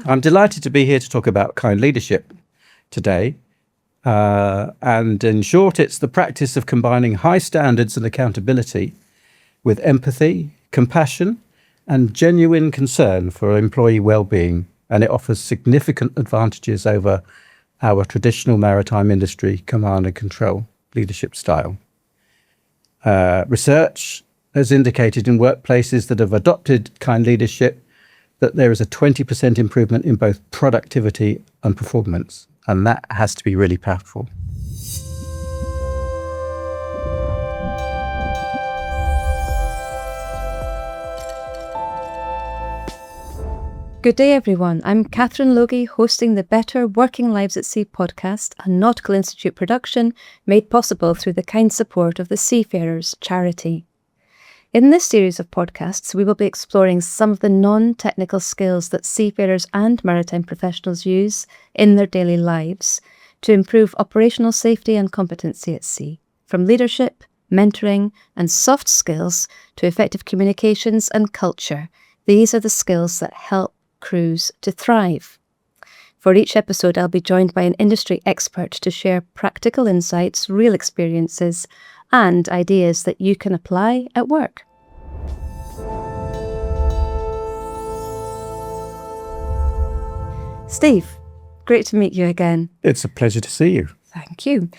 I'm delighted to be here to talk about kind leadership today. And in short, it's the practice of combining high standards and accountability with empathy, compassion, and genuine concern for employee well-being. And it offers significant advantages over our traditional maritime industry command and control leadership style. Research has indicated in workplaces that have adopted kind leadership that there is a 20% improvement in both productivity and performance. And that has to be really powerful. Good day, everyone. I'm Catherine Logie, hosting the Better Working Lives at Sea podcast, a Nautical Institute production made possible through the kind support of the Seafarers charity. In this series of podcasts, we will be exploring some of the non-technical skills that seafarers and maritime professionals use in their daily lives to improve operational safety and competency at sea, from leadership, mentoring, and soft skills to effective communications and culture. These are the skills that help crews to thrive. For each episode, I'll be joined by an industry expert to share practical insights, real experiences, and ideas that you can apply at work. Steve, great to meet you again. It's a pleasure to see you. Thank you.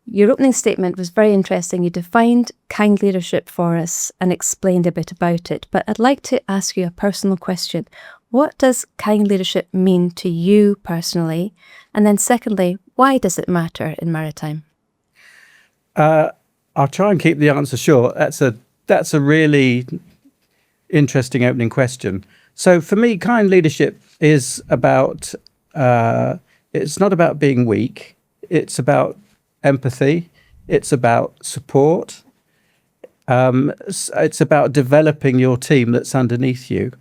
Your opening statement was very interesting. You defined kind leadership for us and explained a bit about it, but I'd like to ask you a personal question. What does kind leadership mean to you personally? And then secondly, why does it matter in maritime? I'll try and keep the answer short. That's a really interesting opening question. So for me, kind leadership is about, it's not about being weak. It's about empathy. It's about support. It's about developing your team that's underneath you.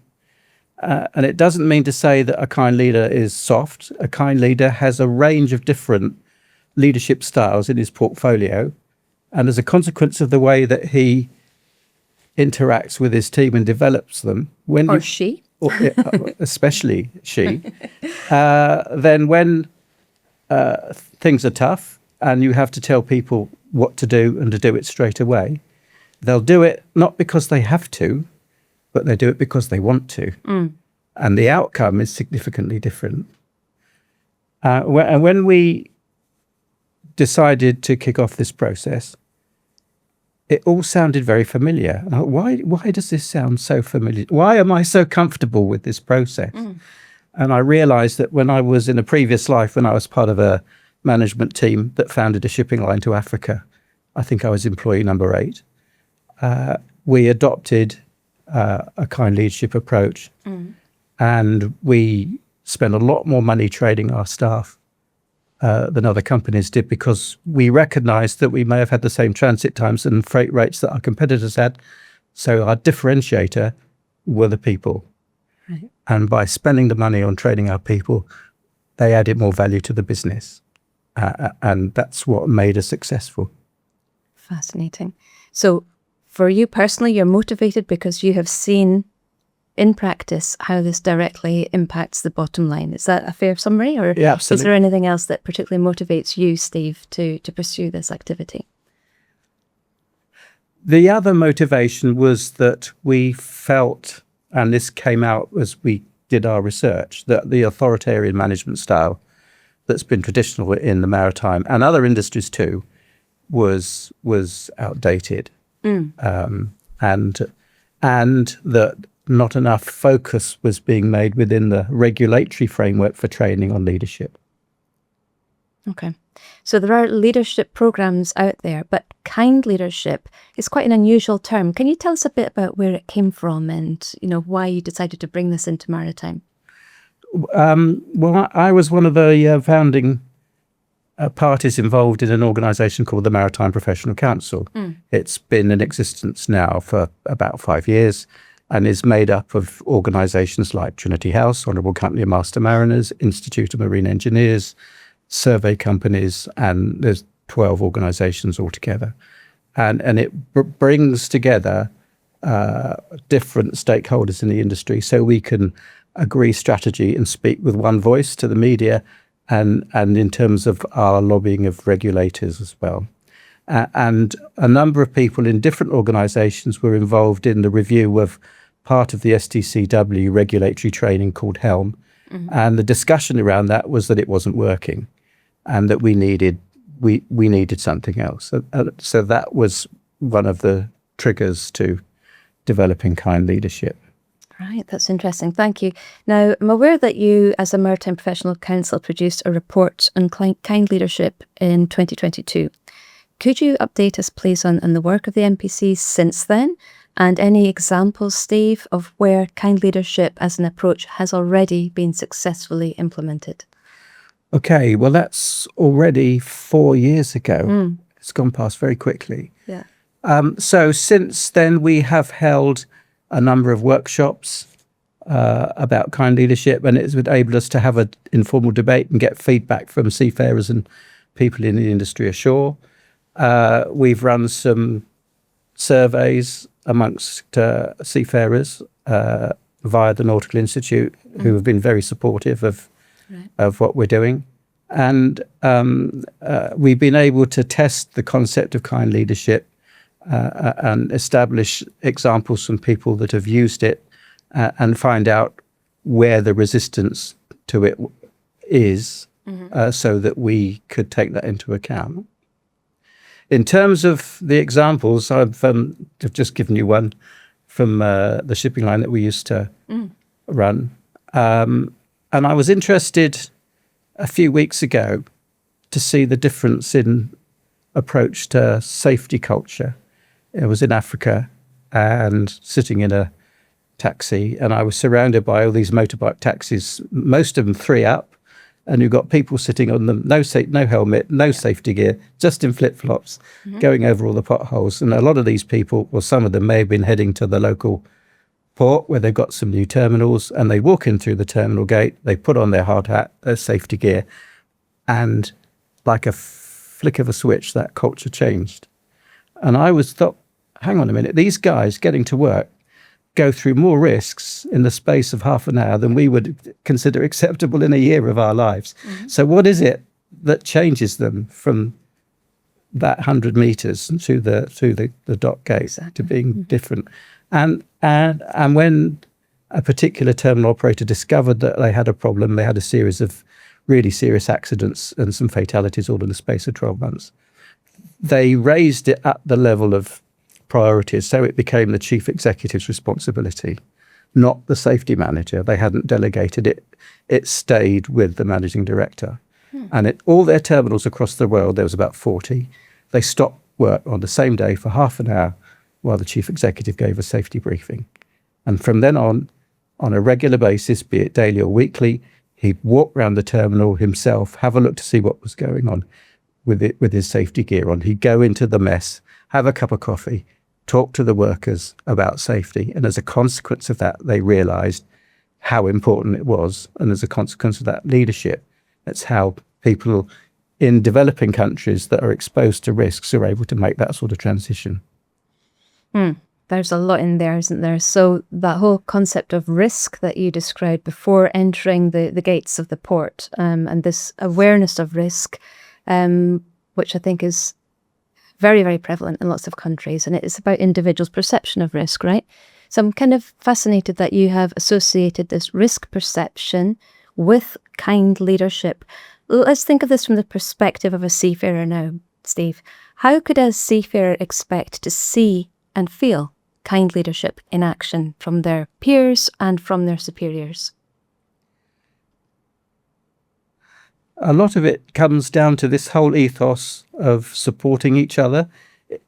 And it doesn't mean to say that a kind leader is soft. A kind leader has a range of different leadership styles in his portfolio. And as a consequence of the way that he interacts with his team and develops them, especially she, then when things are tough and you have to tell people what to do and to do it straight away, they'll do it not because they have to, but they do it because they want to. And the outcome is significantly different. And when we decided to kick off this process, it all sounded very familiar. Why does this sound so familiar? Why am I so comfortable with this process? And I realized that when I was in a previous life, when I was part of a management team that founded a shipping line to Africa, I think I was employee number 8, we adopted a kind leadership approach. And we spent a lot more money training our staff than other companies did, because we recognized that we may have had the same transit times and freight rates that our competitors had. So our differentiator were the people. Right. And by spending the money on training our people, they added more value to the business. And that's what made us successful. Fascinating. So for you personally, you're motivated because you have seen in practice how this directly impacts the bottom line. Is that a fair summary? Or yeah, absolutely. Is there anything else that particularly motivates you, Steve, to pursue this activity? The other motivation was that we felt, and this came out as we did our research, that the authoritarian management style that's been traditional in the maritime and other industries too was outdated. And that not enough focus was being made within the regulatory framework for training on leadership. Okay. So there are leadership programs out there, but kind leadership is quite an unusual term. Can you tell us a bit about where it came from and, why you decided to bring this into maritime? Well, I was one of the founding parties involved in an organisation called the Maritime Professional Council. It's been in existence now for about 5 years and is made up of organisations like Trinity House, Honourable Company of Master Mariners, Institute of Marine Engineers, survey companies, and there's 12 organisations altogether. And it brings together different stakeholders in the industry so we can agree strategy and speak with one voice to the media, and in terms of our lobbying of regulators as well. And a number of people in different organisations were involved in the review of part of the STCW regulatory training called HELM. And the discussion around that was that it wasn't working and that we needed something else. So that was one of the triggers to developing kind leadership. Right, that's interesting. Thank you. Now, I'm aware that you, as a Maritime Professional Council, produced a report on kind leadership in 2022. Could you update us, please, on the work of the MPC since then, and any examples, Steve, of where kind leadership as an approach has already been successfully implemented? Okay, well, that's already 4 years ago. It's gone past very quickly. Yeah. So since then, we have held a number of workshops about kind leadership, and it's enabled us to have an informal debate and get feedback from seafarers and people in the industry ashore. We've run some surveys amongst seafarers via the Nautical Institute, who have been very supportive of what we're doing. And we've been able to test the concept of kind leadership and establish examples from people that have used it and find out where the resistance to it is, so that we could take that into account. In terms of the examples, I've just given you one from the shipping line that we used to run. And I was interested a few weeks ago to see the difference in approach to safety culture. It was in Africa, and sitting in a taxi, and I was surrounded by all these motorbike taxis, most of them 3 up, and you've got people sitting on them, no helmet, no safety gear, just in flip-flops, going over all the potholes. And a lot of these people, well, some of them may have been heading to the local port where they've got some new terminals, and they walk in through the terminal gate, they put on their hard hat, their safety gear, and like a flick of a switch, that culture changed. And I thought, hang on a minute, these guys getting to work go through more risks in the space of half an hour than we would consider acceptable in a year of our lives. So what is it that changes them from that 100 meters to the dock gate to being different? And when a particular terminal operator discovered that they had a problem, they had a series of really serious accidents and some fatalities all in the space of 12 months. They raised it at the level of priorities, so it became the chief executive's responsibility, not the safety manager. They hadn't delegated it. It stayed with the managing director. And all their terminals across the world, there was about 40, they stopped work on the same day for half an hour while the chief executive gave a safety briefing. And from then on a regular basis, be it daily or weekly, he'd walk around the terminal himself, have a look to see what was going on with his safety gear on. He'd go into the mess, have a cup of coffee, talk to the workers about safety. And as a consequence of that, they realised how important it was. And as a consequence of that leadership, that's how people in developing countries that are exposed to risks are able to make that sort of transition. There's a lot in there, isn't there? So that whole concept of risk that you described before entering the gates of the port, and this awareness of risk, which I think is very, very prevalent in lots of countries, and it's about individuals' perception of risk, right? So I'm kind of fascinated that you have associated this risk perception with kind leadership. Let's think of this from the perspective of a seafarer now, Steve. How could a seafarer expect to see and feel kind leadership in action from their peers and from their superiors? A lot of it comes down to this whole ethos of supporting each other,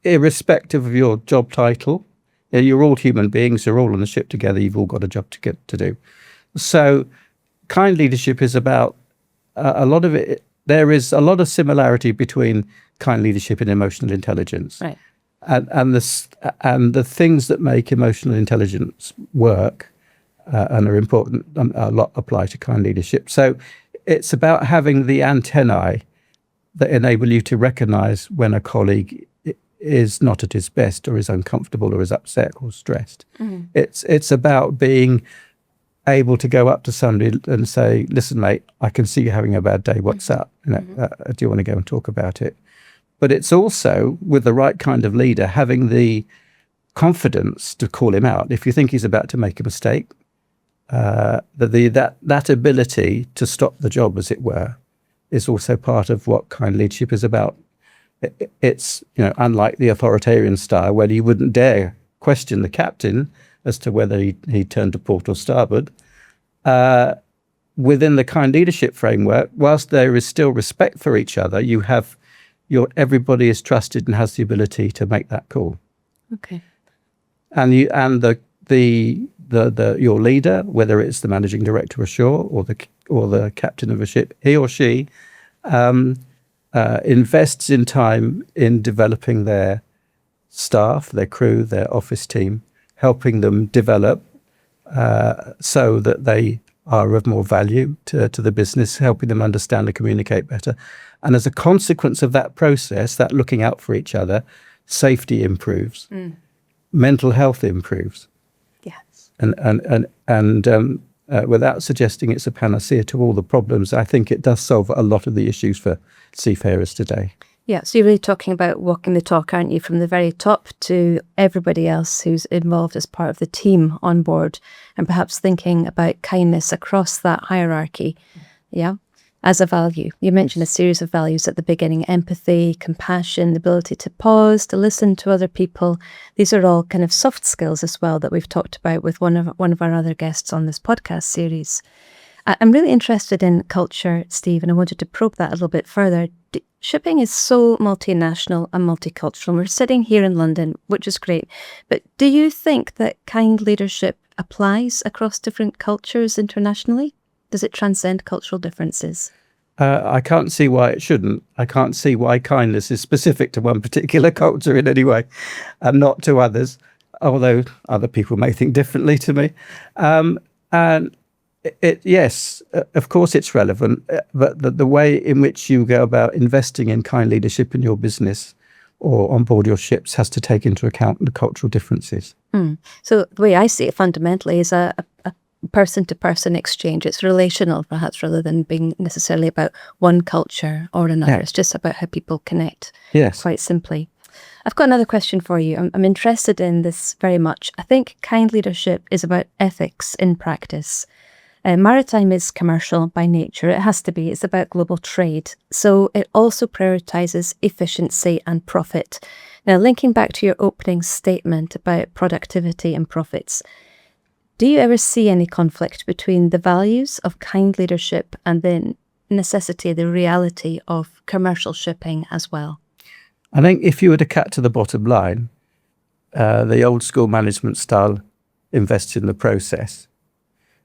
irrespective of your job title. You're all human beings, you're all on the ship together, you've all got a job to do. So kind leadership is about a lot of it. There is a lot of similarity between kind leadership and emotional intelligence. Right. And the things that make emotional intelligence work and are important, a lot apply to kind leadership. So it's about having the antennae that enable you to recognise when a colleague is not at his best or is uncomfortable or is upset or stressed. It's about being able to go up to somebody and say, listen, mate, I can see you having a bad day. What's up? Do you want to go and talk about it? But it's also, with the right kind of leader, having the confidence to call him out. If you think he's about to make a mistake, that ability to stop the job, as it were, is also part of what kind leadership is about. It's, unlike the authoritarian style where you wouldn't dare question the captain as to whether he turned to port or starboard. Within the kind leadership framework, whilst there is still respect for each other, everybody is trusted and has the ability to make that call. Okay. And your leader, whether it's the managing director ashore or the captain of a ship, he or she invests in time in developing their staff, their crew, their office team, helping them develop so that they are of more value to the business, helping them understand and communicate better. And as a consequence of that process, that looking out for each other, safety improves, mental health improves. Yes. And without suggesting it's a panacea to all the problems, I think it does solve a lot of the issues for seafarers today. Yeah, so you're really talking about walking the talk, aren't you, from the very top to everybody else who's involved as part of the team on board, and perhaps thinking about kindness across that hierarchy, as a value. You mentioned a series of values at the beginning: empathy, compassion, the ability to pause, to listen to other people. These are all kind of soft skills as well that we've talked about with one of our other guests on this podcast series. I'm really interested in culture, Steve, and I wanted to probe that a little bit further. Shipping is so multinational and multicultural. We're sitting here in London, which is great. But do you think that kind leadership applies across different cultures internationally? Does it transcend cultural differences? I can't see why it shouldn't. I can't see why kindness is specific to one particular culture in any way and not to others, although other people may think differently to me. And yes, of course it's relevant, but the way in which you go about investing in kind leadership in your business or on board your ships has to take into account the cultural differences. So the way I see it fundamentally is a person-to-person exchange. It's relational, perhaps, rather than being necessarily about one culture or another. Yeah. It's just about how people connect, quite simply. I've got another question for you. I'm interested in this very much. I think kind leadership is about ethics in practice. Maritime is commercial by nature. It has to be. It's about global trade. So it also prioritises efficiency and profit. Now, linking back to your opening statement about productivity and profits, do you ever see any conflict between the values of kind leadership and the necessity, the reality of commercial shipping as well? I think if you were to cut to the bottom line, the old school management style invests in the process,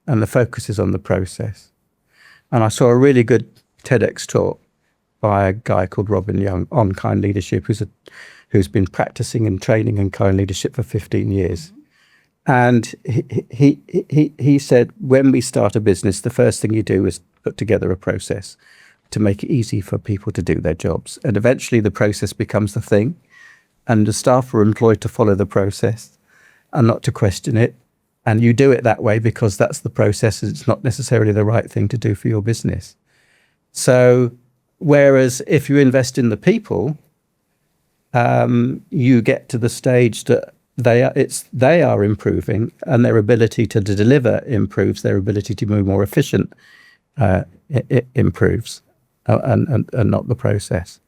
and the focus is on the process. And I saw a really good TEDx talk by a guy called Robin Young on kind leadership, who's been practicing and training in kind leadership for 15 years. And he said, when we start a business, the first thing you do is put together a process to make it easy for people to do their jobs. And eventually the process becomes the thing, and the staff are employed to follow the process and not to question it. And you do it that way because that's the process. It's not necessarily the right thing to do for your business. So whereas if you invest in the people, you get to the stage that they are improving, and their ability to deliver improves, their ability to be more efficient it improves, and not the process.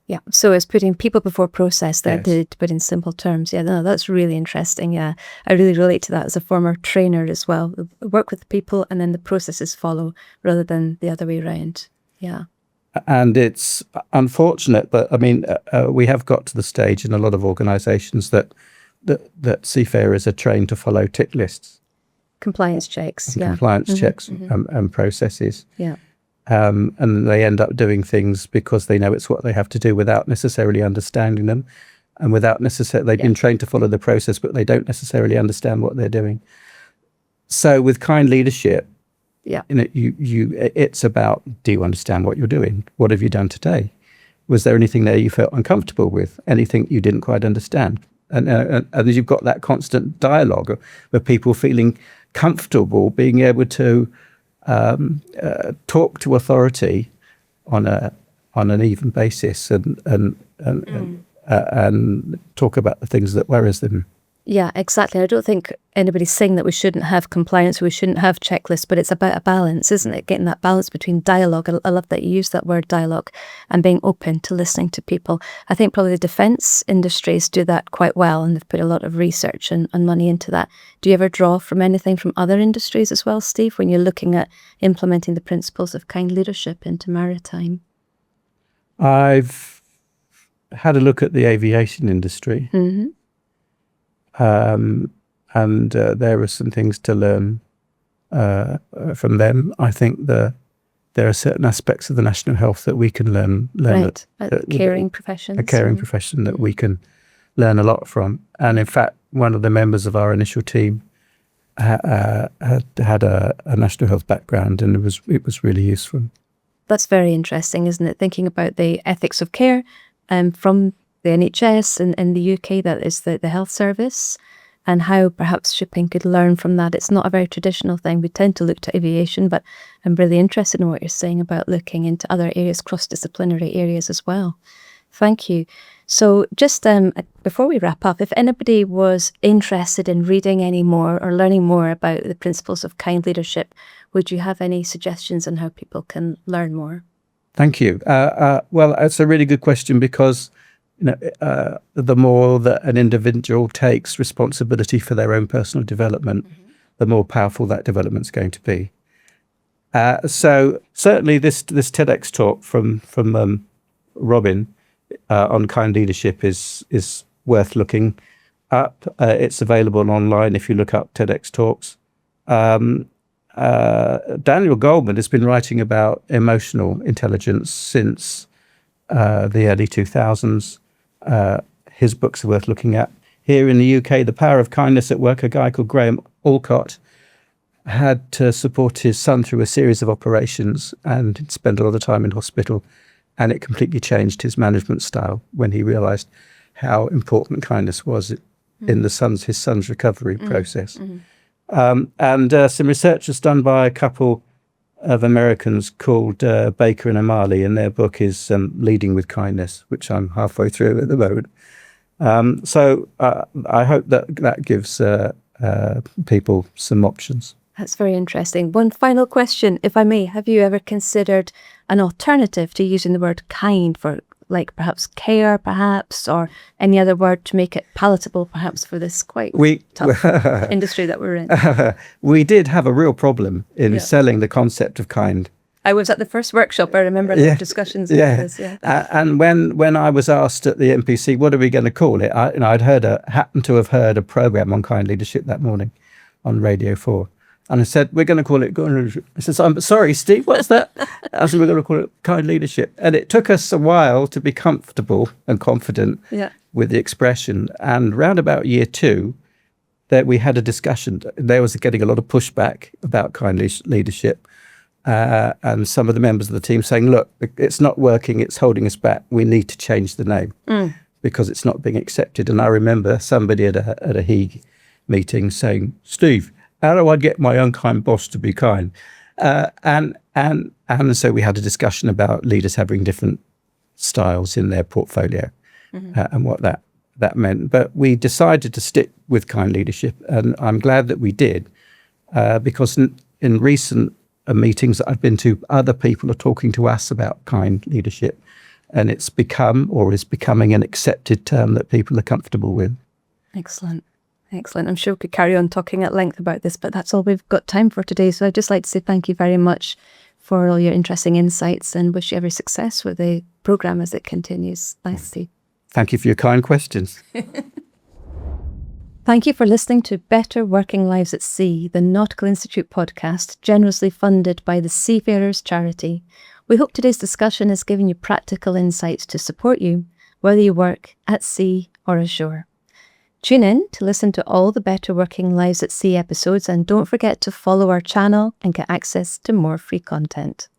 Yeah, so it's putting people before process there, to put in simple terms. Yeah, no, that's really interesting. Yeah, I really relate to that as a former trainer as well. Work with people and then the processes follow rather than the other way around. Yeah. And it's unfortunate, but I mean, we have got to the stage in a lot of organisations that seafarers are trained to follow tick lists. Compliance checks, Compliance checks and processes. Yeah. And they end up doing things because they know it's what they have to do without necessarily understanding them, and without they've been trained to follow the process, but they don't necessarily understand what they're doing. So with kind leadership, it's about, do you understand what you're doing? What have you done today? Was there anything there you felt uncomfortable with? Anything you didn't quite understand? And you've got that constant dialogue of people feeling comfortable being able to talk to authority on an even basis and talk about the things that worries them. Yeah, exactly. I don't think anybody's saying that we shouldn't have compliance, we shouldn't have checklists, but it's about a balance, isn't it? Getting that balance between dialogue. I love that you use that word dialogue, and being open to listening to people. I think probably the defence industries do that quite well, and they've put a lot of research and money into that. Do you ever draw from anything from other industries as well, Steve, when you're looking at implementing the principles of kind leadership into maritime? I've had a look at the aviation industry. Mm-hmm. And there are some things to learn from them. I think there are certain aspects of the national health that we can learn. Right, caring professions. A caring profession that we can learn a lot from. And in fact, one of the members of our initial team had a national health background, and it was really useful. That's very interesting, isn't it? Thinking about the ethics of care from the NHS in the UK, that is the health service, and how perhaps shipping could learn from that. It's not a very traditional thing. We tend to look to aviation, but I'm really interested in what you're saying about looking into other areas, cross-disciplinary areas as well. Thank you. So just before we wrap up, if anybody was interested in reading any more or learning more about the principles of kind leadership, would you have any suggestions on how people can learn more? Thank you. Well, it's a really good question, because the more that an individual takes responsibility for their own personal development, the more powerful that development's going to be. So certainly this TEDx talk from Robin on kind leadership is worth looking up. It's available online if you look up TEDx talks. Daniel Goleman has been writing about emotional intelligence since the early 2000s. His books are worth looking at. Here in the UK, The Power of Kindness at Work, a guy called Graham Alcott had to support his son through a series of operations and spent a lot of time in hospital, and it completely changed his management style when he realised how important kindness was in his son's recovery process. And some research was done by a couple of Americans called Baker and O'Malley, and their book is Leading with Kindness, which I'm halfway through at the moment. So I hope that gives people some options. That's very interesting. One final question, if I may. Have you ever considered an alternative to using the word kind for, like, perhaps care, perhaps, or any other word to make it palatable, perhaps, for this quite tough industry that we're in? We did have a real problem in selling the concept of kind. I was at the first workshop. I remember the discussions about this. And when I was asked at the NPC, what are we going to call it? I'd happened to have heard a program on kind leadership that morning on Radio 4. And I said, we're going to call it kind leadership. I said, I'm sorry, Steve, what's that? I said, we're going to call it kind leadership. And it took us a while to be comfortable and confident with the expression. And round about year 2, that we had a discussion. There was getting a lot of pushback about kind leadership. And some of the members of the team saying, look, it's not working, it's holding us back. We need to change the name because it's not being accepted. And I remember somebody at a HEAG meeting saying, Steve, how do I get my unkind boss to be kind? And so we had a discussion about leaders having different styles in their portfolio and what that meant. But we decided to stick with kind leadership, and I'm glad that we did, because in recent meetings that I've been to, other people are talking to us about kind leadership, and it's become or is becoming an accepted term that people are comfortable with. Excellent. I'm sure we could carry on talking at length about this, but that's all we've got time for today. So I'd just like to say thank you very much for all your interesting insights, and wish you every success with the programme as it continues. Thanks, Steve. Thank you for your kind questions. Thank you for listening to Better Working Lives at Sea, the Nautical Institute podcast, generously funded by the Seafarers charity. We hope today's discussion has given you practical insights to support you, whether you work at sea or ashore. Tune in to listen to all the Better Working Lives at Sea episodes, and don't forget to follow our channel and get access to more free content.